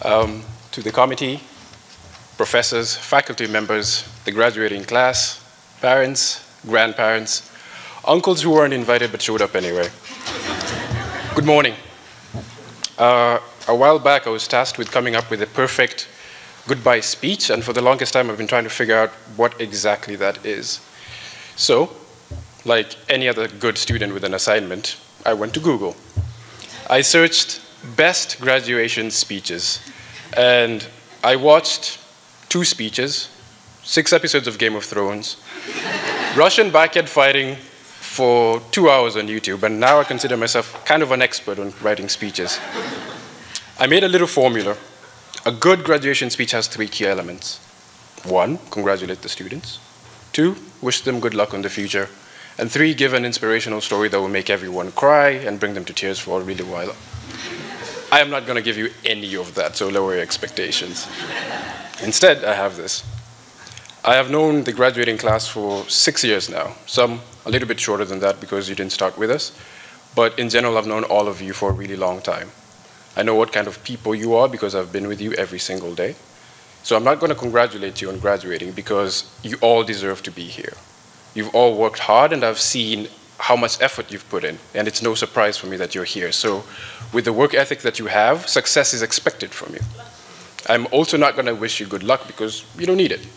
To the committee, professors, faculty members, the graduating class, parents, grandparents, uncles who weren't invited but showed up anyway. Good morning. A while back, I was tasked with coming up with a perfect goodbye speech, and for the longest time, I've been trying to figure out what exactly that is. So, like any other good student with an assignment, I went to Google. I searched best graduation speeches, and I watched 2 speeches, 6 episodes of Game of Thrones, Russian backend fighting for 2 hours on YouTube, and now I consider myself kind of an expert on writing speeches. I made a little formula. A good graduation speech has 3 key elements. 1, congratulate the students. 2, wish them good luck on the future. And 3, give an inspirational story that will make everyone cry and bring them to tears for a really while. I am not going to give you any of that, so lower your expectations. Instead, I have this. I have known the graduating class for 6 years now, some a little bit shorter than that because you didn't start with us, but in general, I've known all of you for a really long time. I know what kind of people you are because I've been with you every single day. So I'm not going to congratulate you on graduating because you all deserve to be here. You've all worked hard, and I've seen how much effort you've put in, and it's no surprise for me that you're here. So with the work ethic that you have, success is expected from you. I'm also not going to wish you good luck because you don't need it.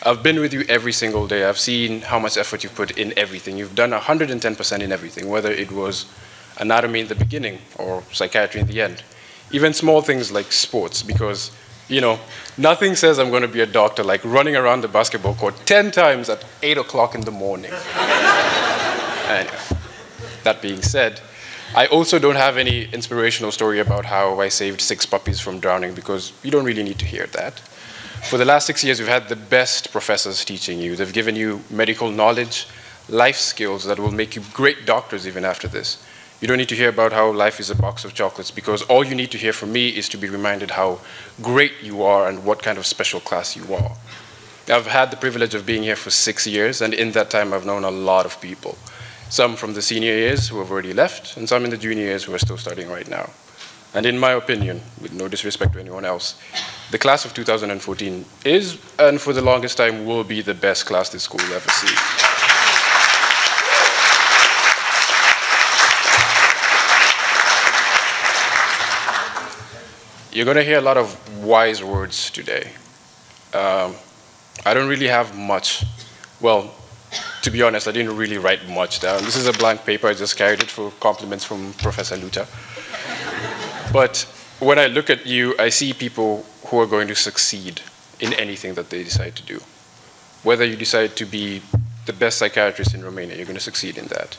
I've been with you every single day. I've seen how much effort you've put in everything. You've done 110% in everything, whether it was anatomy in the beginning or psychiatry in the end. Even small things like sports, because you know, nothing says I'm going to be a doctor like running around the basketball court 10 times at 8 o'clock in the morning. Anyway, that being said, I also don't have any inspirational story about how I saved 6 puppies from drowning because you don't really need to hear that. For the last 6 years, we've had the best professors teaching you. They've given you medical knowledge, life skills that will make you great doctors even after this. You don't need to hear about how life is a box of chocolates because all you need to hear from me is to be reminded how great you are and what kind of special class you are. I've had the privilege of being here for 6 years, and in that time I've known a lot of people. Some from the senior years who have already left, and some in the junior years who are still studying right now. And in my opinion, with no disrespect to anyone else, the class of 2014 is, and for the longest time will be, the best class this school will ever see. You're going to hear a lot of wise words today. I don't really have much. Well, to be honest, I didn't really write much down. This is a blank paper. I just carried it for compliments from Professor Luta. But when I look at you, I see people who are going to succeed in anything that they decide to do. Whether you decide to be the best psychiatrist in Romania, you're going to succeed in that.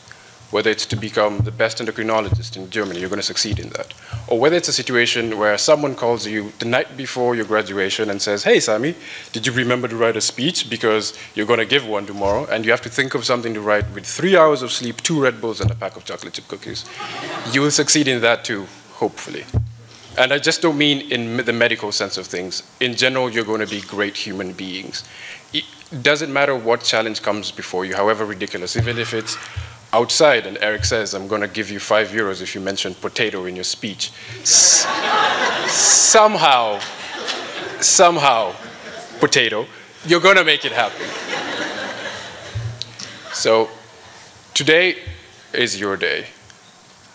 Whether it's to become the best endocrinologist in Germany, you're going to succeed in that. Or whether it's a situation where someone calls you the night before your graduation and says, hey, Sami, did you remember to write a speech because you're going to give one tomorrow, and you have to think of something to write with 3 hours of sleep, 2 Red Bulls, and a pack of chocolate chip cookies. You will succeed in that too, hopefully. And I just don't mean in the medical sense of things. In general, you're going to be great human beings. It doesn't matter what challenge comes before you, however ridiculous, even if it's outside, and Eric says, I'm going to give you €5 if you mention potato in your speech. Somehow, potato, you're going to make it happen. So, today is your day.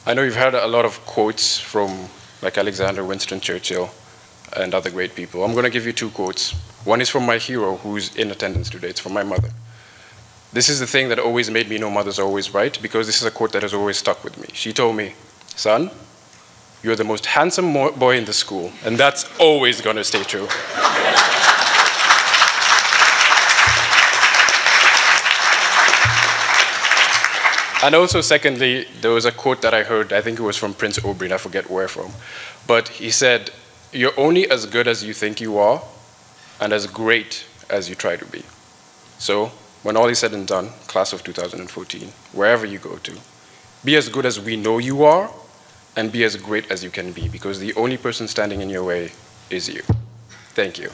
I know you've heard a lot of quotes from like Alexander Winston Churchill and other great people. I'm going to give you 2 quotes. One is from my hero who's in attendance today. It's from my mother. This is the thing that always made me know mothers are always right, because this is a quote that has always stuck with me. She told me, son, you're the most handsome boy in the school, and that's always going to stay true. And also, secondly, there was a quote that I heard, I think it was from Prince Oberyn, I forget where from, but he said, you're only as good as you think you are, and as great as you try to be. So, when all is said and done, class of 2014, wherever you go to, be as good as we know you are, and be as great as you can be, because the only person standing in your way is you. Thank you.